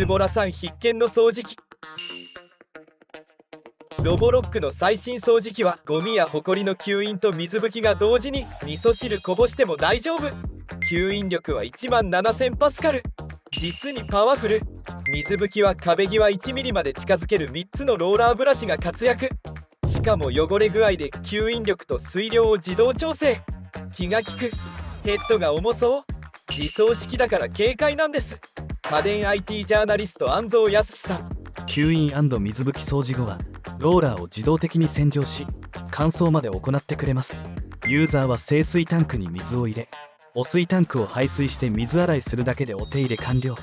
ズボラさん必見の掃除機。ロボロックの最新掃除機はゴミやホコリの吸引と水拭きが同時に味噌汁こぼしても大丈夫。吸引力は17000パスカル、実にパワフル。水拭きは壁際1ミリまで近づける3つのローラーブラシが活躍。しかも汚れ具合で吸引力と水量を自動調整。気が利く。ヘッドが重そう。自走式だから軽快なんです。家電 IT ジャーナリスト安蔵康さん。吸引&水拭き掃除後はローラーを自動的に洗浄し乾燥まで行ってくれます。ユーザーは清水タンクに水を入れ、汚水タンクを排水して水洗いするだけでお手入れ完了。